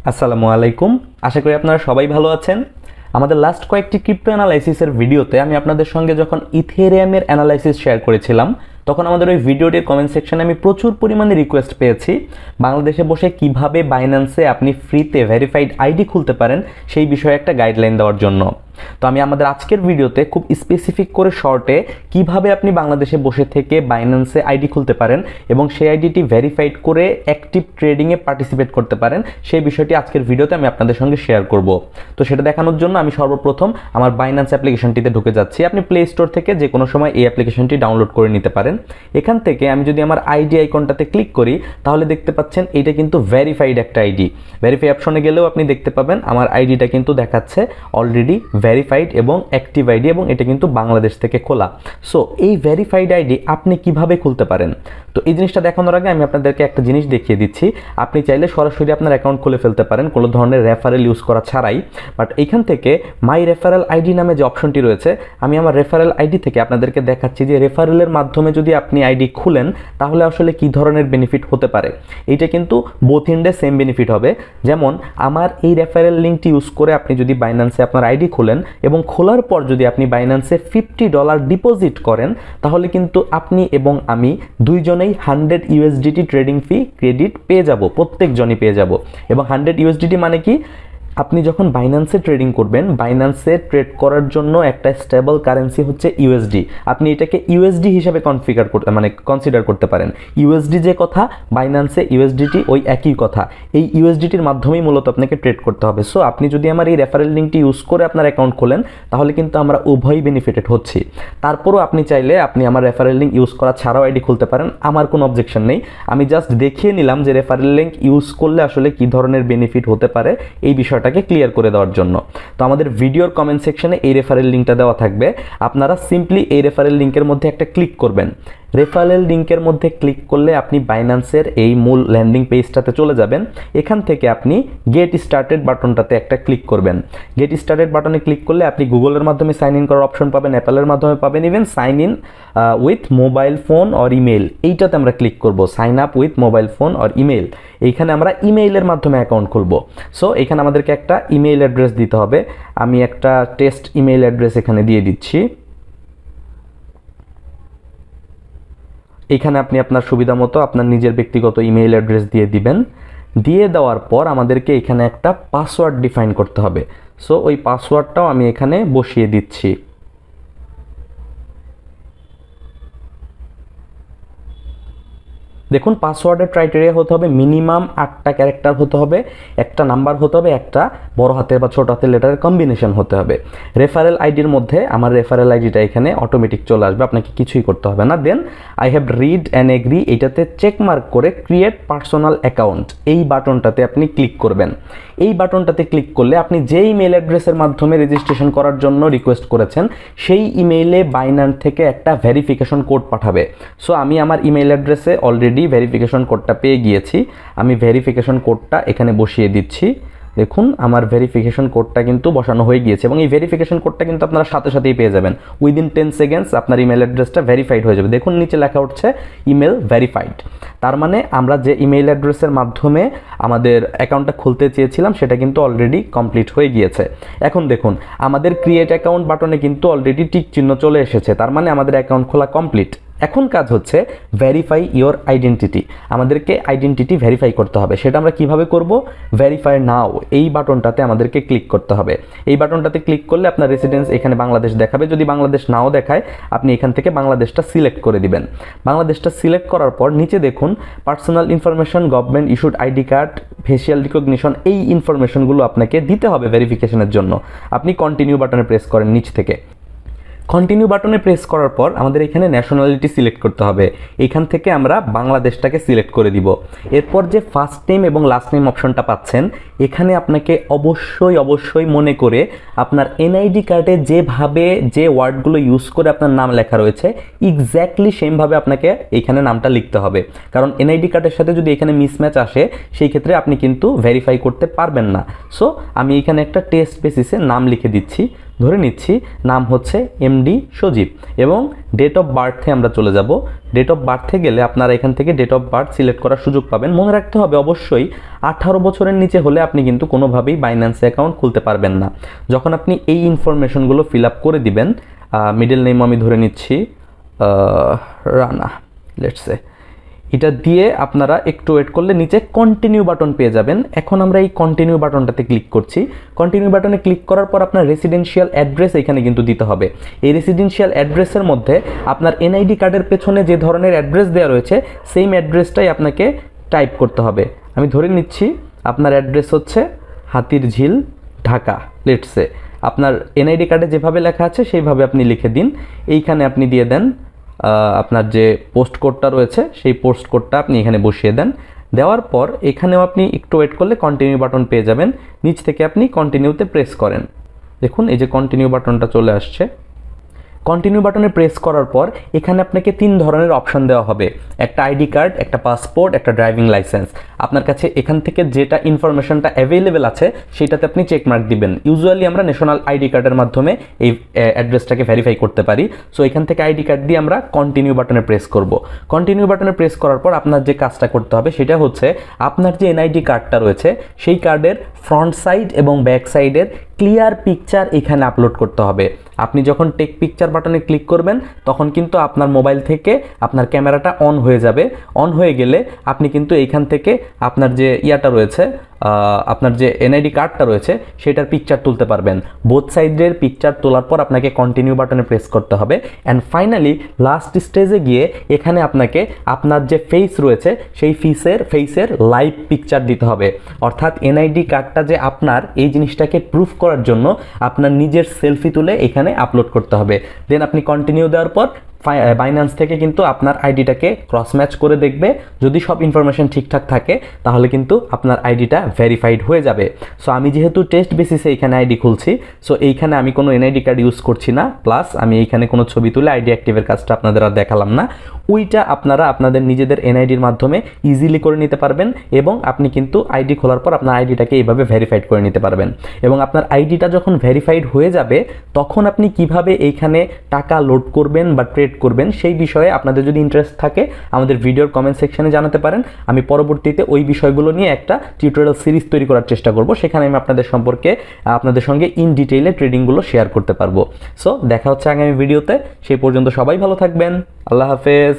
আসসালামু আলাইকুম। আশা করি আপনারা সবাই ভালো আছেন। আমাদের লাস্ট কয়েকটি ক্রিপ্টো অ্যানালাইসিসের ভিডিওতে আমি আপনাদের সঙ্গে যখন ইথেরিয়ামের অ্যানালাইসিস শেয়ার করেছিলাম, তখন আমাদের ওই ভিডিওটির কমেন্ট সেকশনে আমি প্রচুর পরিমাণে রিকোয়েস্ট পেয়েছি বাংলাদেশে বসে কিভাবে বাইন্যান্সে আপনি ফ্রিতে ভেরিফাইড আইডি খুলতে পারেন সেই বিষয়ে একটা গাইডলাইন দেওয়ার জন্য। তো আমি আমাদের আজকের ভিডিওতে খুব স্পেসিফিক করে শর্টে কিভাবে আপনি বাংলাদেশে বসে থেকে বাইন্যান্সে আইডি খুলতে পারেন এবং সেই আইডিটি ভেরিফাইড করে অ্যাক্টিভ ট্রেডিংয়ে পার্টিসিপেট করতে পারেন সেই বিষয়টি আজকের ভিডিওতে আমি আপনাদের সঙ্গে শেয়ার করব। তো সেটা দেখানোর জন্য আমি সর্বপ্রথম আমার বাইন্যান্স অ্যাপ্লিকেশনটিতে ঢুকে যাচ্ছি। আপনি প্লে স্টোর থেকে যে কোনো সময় এই অ্যাপ্লিকেশনটি ডাউনলোড করে নিতে পারেন। এখান থেকে আমি যদি আমার আইডি আইকনটাতে ক্লিক করি তাহলে দেখতে পাচ্ছেন এইটা কিন্তু ভেরিফাইড একটা আইডি। ভেরিফাই অপশনে গেলেও আপনি দেখতে পাবেন আমার আইডিটা কিন্তু দেখাচ্ছে অলরেডি ভেরিফাইড এবং অ্যাক্টিভ আইডি, এবং এটা কিন্তু বাংলাদেশ থেকে খোলা। সো এই ভেরিফাইড আইডি আপনি কিভাবে খুলতে পারেন, তো এই জিনিসটা দেখানোর আগে আমি আপনাদেরকে একটা জিনিস দেখিয়ে দিচ্ছি। আপনি চাইলে সরাসরি আপনার অ্যাকাউন্ট খুলে ফেলতে পারেন কোনো ধরনের রেফারেল ইউজ করা ছাড়াই। বাট এইখান থেকে মাই রেফারেল আইডি নামে যে অপশনটি রয়েছে, আমি আমার রেফারেল আইডি থেকে আপনাদেরকে দেখাচ্ছি যে রেফারেলের মাধ্যমে যদি আপনি আইডি খুলেন তাহলে আসলে কি ধরনের বেনিফিট হতে পারে। এইটা কিন্তু বোথ ইন্ডে সেম বেনিফিট হবে। যেমন আমার এই রেফারেল লিঙ্কটি ইউজ করে আপনি যদি বাইন্যান্সে আপনার আইডি খুলেন এবং খোলার পর যদি আপনি বাইন্যান্সে $50 ডিপোজিট করেন তাহলে কিন্তু আপনি এবং আমি দুইজনেই 100 USDT ট্রেডিং ফি ক্রেডিট পেয়ে যাব, প্রত্যেকজনই পেয়ে যাব। এবং 100 USDT মানে কি, আপনি যখন বাইন্যান্সে ট্রেডিং করবেন, বাইন্যান্সে ট্রেড করার জন্য একটা স্টেবল কারেন্সি হচ্ছে ইউএসডি। আপনি এটাকে ইউএসডি হিসাবে কনসিডার করতে পারেন। ইউএসডি যে কথা, বাইন্যান্সে ইউএসডিটি ওই একই কথা। এই ইউএসডিটির মাধ্যমেই মূলত আপনাকে ট্রেড করতে হবে। সো আপনি যদি আমার এই রেফারেল লিঙ্কটি ইউজ করে আপনার অ্যাকাউন্ট খোলেন তাহলে কিন্তু আমরা উভয়ই বেনিফিটেড হচ্ছি। তারপরও আপনি চাইলে আপনি আমার রেফারেল লিঙ্ক ইউজ করা ছাড়াও আইডি খুলতে পারেন, আমার কোনো অবজেকশন নেই। আমি জাস্ট দেখিয়ে নিলাম যে রেফারেল লিঙ্ক ইউজ করলে আসলে কী ধরনের বেনিফিট হতে পারে এই বিষয়টা ক্লিয়ার করে দেওয়ার জন্য। তো আমাদের ভিডিওর কমেন্ট সেকশনে এই রেফারেল লিঙ্কটা দেওয়া থাকবে। আপনারা সিম্পলি এই রেফারেল লিঙ্কের মধ্যে একটা ক্লিক করবেন। রেফারেল লিঙ্কের মধ্যে ক্লিক করলে আপনি বাইন্যান্সের এই মূল ল্যান্ডিং পেজটাতে চলে যাবেন। এখান থেকে আপনি গেট স্টার্টেড বাটনটাতে একটা ক্লিক করবেন। গেট স্টার্টেড বাটনে ক্লিক করলে আপনি গুগলের মাধ্যমে সাইন ইন করার অপশন পাবেন, অ্যাপেলের মাধ্যমে পাবেন, even sign in with mobile phone or email, এইটাতে আমরা ক্লিক করব। Sign up with mobile phone or email, এইখানে আমরা ইমেইলের মাধ্যমে অ্যাকাউন্ট খুলব। সো এখানে আমাদেরকে একটা ইমেইল অ্যাড্রেস দিতে হবে। আমি একটা টেস্ট ইমেইল অ্যাড্রেস এখানে দিয়ে দিচ্ছি। এখানে আপনি আপনার সুবিধা মতো আপনার নিজের ব্যক্তিগত ইমেইল অ্যাড্রেস দিয়ে দিবেন। দিয়ে দেওয়ার পর আমাদেরকে এখানে একটা পাসওয়ার্ড ডিফাইন করতে হবে। সো ওই পাসওয়ার্ডটাও আমি এখানে বসিয়ে দিচ্ছি। দেখুন, পাসওয়ার্ডের ক্রাইটেরিয়া হতে হবে মিনিমাম 8টা ক্যারেক্টার হতে হবে, একটা নাম্বার হতে হবে, একটা বড় হাতের বা ছোট হাতের লেটারের কম্বিনেশন হতে হবে। রেফারেল আইডির মধ্যে আমার রেফারেল আইডিটা এখানে অটোমেটিক চলে আসবে, আপনাকে কিছুই করতে হবে না। Then I have read and agree, এইটাতে চেক মার্ক করে ক্রিয়েট পার্সোনাল অ্যাকাউন্ট এই বাটনটাতে আপনি ক্লিক করবেন। এই বাটনটাতে ক্লিক করলে আপনি যেই ইমেল অ্যাড্রেসের মাধ্যমে রেজিস্ট্রেশন করার জন্য রিকোয়েস্ট করেছেন সেই ইমেইলে বাইন্যান্স থেকে একটা ভেরিফিকেশন কোড পাঠাবে। সো আমি আমার ইমেল অ্যাড্রেসে অলরেডি ভেরিফিকেশন কোডটা পেয়ে গিয়েছি। আমি ভেরিফিকেশন কোডটা এখানে বসিয়ে দিচ্ছি। দেখুন, আমার ভেরিফিকেশন কোডটা কিন্তু বসানো হয়ে গিয়েছে এবং এই ভেরিফিকেশন কোডটা কিন্তু আপনারা সাথে সাথেই পেয়ে যাবেন। উইদিন 10 সেকেন্ডস আপনার ইমেল অ্যাড্রেসটা ভেরিফাইড হয়ে যাবে। দেখুন নিচে লেখা উঠছে ইমেল ভেরিফাইড। তার মানে আমরা যে ইমেল অ্যাড্রেসের মাধ্যমে আমাদের অ্যাকাউন্টটা খুলতে চেয়েছিলাম সেটা কিন্তু অলরেডি কমপ্লিট হয়ে গিয়েছে। এখন দেখুন আমাদের ক্রিয়েট অ্যাকাউন্ট বাটনে কিন্তু অলরেডি টিক চিহ্ন চলে এসেছে, তার মানে আমাদের অ্যাকাউন্ট খোলা কমপ্লিট। এখন কাজ হচ্ছে ভেরিফাই ইওর আইডেন্টিটি। আমাদেরকে আইডেন্টিটি ভেরিফাই করতে হবে। সেটা আমরা কিভাবে করব? ভেরিফাই নাও এই বাটনটাতে আমাদেরকে ক্লিক করতে হবে। এই বাটনটাতে ক্লিক করলে আপনার রেসিডেন্স এখানে বাংলাদেশ দেখাবে। যদি বাংলাদেশ নাও দেখায় আপনি এখান থেকে বাংলাদেশটা সিলেক্ট করে দিবেন। বাংলাদেশটা সিলেক্ট করার পর নিচে দেখুন personal information, government issued ID card, facial recognition, এই ইনফরমেশনগুলো আপনাকে দিতে হবে ভেরিফিকেশনের জন্য। আপনি কন্টিনিউ বাটনে প্রেস করেন নিচ থেকে। কন্টিনিউ বাটনে প্রেস করার পর আমাদের এখানে ন্যাশনালিটি সিলেক্ট করতে হবে। এখান থেকে আমরা বাংলাদেশটাকে সিলেক্ট করে দিব। এরপর যে ফার্স্ট নেম এবং লাস্ট নেম অপশনটা পাচ্ছেন, এখানে আপনাকে অবশ্যই মনে করে আপনার এনআইডি কার্ডে যেভাবে যে ওয়ার্ডগুলো ইউজ করে আপনার নাম লেখা রয়েছে এক্স্যাক্টলি সেমভাবে আপনাকে এখানে নামটা লিখতে হবে। কারণ এনআইডি কার্ডের সাথে যদি এখানে মিসম্যাচ আসে সেই ক্ষেত্রে আপনি কিন্তু ভেরিফাই করতে পারবেন না। সো আমি এখানে একটা টেস্ট বেসিসে নাম লিখে দিচ্ছি। ধরে নিচ্ছি নাম হচ্ছে এমডি সজীব এবং ডেট অফ বার্থে আমরা চলে যাব। ডেট অফ বার্থে গেলে আপনারা এখান থেকে ডেট অফ বার্থ সিলেক্ট করার সুযোগ পাবেন। মনে রাখতে হবে অবশ্যই 18 বছরের নিচে হলে আপনি কিন্তু কোনোভাবেই বাইন্যান্স অ্যাকাউন্ট খুলতে পারবেন না। যখন আপনি এই ইনফরমেশনগুলো ফিল আপ করে দিবেন, মিডল নেম আমি ধরে নিচ্ছি রানা, লেটসে, এটা দিয়ে আপনারা একটু ওয়েট করলে নিচে কন্টিনিউ বাটন পেয়ে যাবেন। এখন আমরা এই কন্টিনিউ বাটনটাতে ক্লিক করছি। কন্টিনিউ বাটনে ক্লিক করার পর আপনার রেসিডেন্সিয়াল অ্যাড্রেস এখানে কিন্তু দিতে হবে। এই রেসিডেন্সিয়াল অ্যাড্রেসের মধ্যে আপনার এনআইডি কার্ডের পেছনে যে ধরনের অ্যাড্রেস দেওয়া রয়েছে সেম অ্যাড্রেসটাই আপনাকে টাইপ করতে হবে। আমি ধরে নিচ্ছি আপনার অ্যাড্রেস হচ্ছে হাতিরঝিল, ঢাকা, লেটসে। আপনার এনআইডি কার্ডে যেভাবে লেখা আছে সেইভাবে আপনি লিখে দিন। এইখানে আপনি দিয়ে দেন আপনার যে পোস্ট কোডটা রয়েছে সেই পোস্ট কোডটা আপনি এখানে বসিয়ে দেন। দেওয়ার পর এখানেও আপনি একটু ওয়েট করলে কন্টিনিউ বাটন পেয়ে যাবেন। নিচ থেকে আপনি কন্টিনিউতে প্রেস করেন। দেখুন এই যে কন্টিনিউ বাটনটা চলে আসছে। কন্টিনিউ বাটনে প্রেস করার পর এখানে আপনাকে 3 ধরনের অপশন দেওয়া হবে, একটা আইডি কার্ড, একটা পাসপোর্ট, একটা ড্রাইভিং লাইসেন্স। আপনার কাছে এখান থেকে যেটা ইনফরমেশনটা অ্যাভেলেবেল আছে সেটাতে আপনি চেকমার্ক দিবেন। ইউজুয়ালি আমরা ন্যাশনাল আইডি কার্ডের মাধ্যমে এই অ্যাড্রেসটাকে ভেরিফাই করতে পারি। সো এখান থেকে আইডি কার্ড দিয়ে আমরা কন্টিনিউ বাটনে প্রেস করব। কন্টিনিউ বাটনে প্রেস করার পর আপনার যে কাজটা করতে হবে সেটা হচ্ছে আপনার যে এনআইডি কার্ডটা রয়েছে সেই কার্ডের ফ্রন্ট সাইড এবং ব্যাক সাইডের ক্লিয়ার পিকচার এখানে আপলোড করতে হবে। আপনি যখন টেক পিকচার বাটনে ক্লিক করবেন তখন কিন্তু আপনার মোবাইল থেকে আপনার ক্যামেরাটা অন হয়ে যাবে। অন হয়ে গেলে আপনি কিন্তু এইখান থেকে আপনার যে ইয়াটা রয়েছে, আপনার যে এনআইডি কার্ডটা রয়েছে সেটার পিকচার তুলতে পারবেন। বোথ সাইডের পিকচার তোলার পর আপনাকে কন্টিনিউ বাটনে প্রেস করতে হবে। অ্যান্ড ফাইনালি লাস্ট স্টেজে গিয়ে এখানে আপনাকে আপনার যে ফেস রয়েছে সেই ফেসের লাইভ পিকচার দিতে হবে। অর্থাৎ এনআইডি কার্ডটা যে আপনার এই জিনিসটাকে প্রুফ করার জন্য আপনার নিজের সেলফি তুলে এখানে আপলোড করতে হবে। দেন আপনি কন্টিনিউ দেওয়ার পর বাইন্যান্স থেকে কিন্তু আপনার আইডিটাকে ক্রস ম্যাচ করে দেখবে। যদি সব ইনফরমেশন ঠিকঠাক থাকে তাহলে কিন্তু আপনার আইডিটা ভেরিফাইড হয়ে যাবে। সো আমি যেহেতু টেস্ট বেসিসে এইখানে আইডি খুলছি, সো এইখানে আমি কোনো এনআইডি কার্ড ইউজ করছি না, প্লাস আমি এইখানে কোনো ছবি তুলে আইডি অ্যাক্টিভের কাজটা আপনাদের আর দেখালাম না। ওইটা আপনারা আপনাদের নিজেদের এনআইডির মাধ্যমে ইজিলি করে নিতে পারবেন এবং আপনি কিন্তু আইডি খোলার পর আপনার আইডিটাকে এইভাবে ভেরিফাইড করে নিতে পারবেন। এবং আপনার আইডিটা যখন ভেরিফাইড হয়ে যাবে তখন আপনি কিভাবে এইখানে টাকা লোড করবেন বা ট্রেড করবেন সেই বিষয়ে আপনাদের যদি ইন্টারেস্ট থাকে আমাদের ভিডিওর কমেন্ট সেকশনে জানাতে পারেন। আমি পরবর্তীতে ওই বিষয়গুলো নিয়ে একটা টিউটোরিয়াল সিরিজ তৈরি করার চেষ্টা করব। সেখানে আমি আপনাদের সঙ্গে ইন ডিটেইলে ট্রেডিংগুলো শেয়ার করতে পারবো। সো দেখা হচ্ছে আগামী ভিডিওতে। সেই পর্যন্ত সবাই ভালো থাকবেন। আল্লাহ হাফেজ।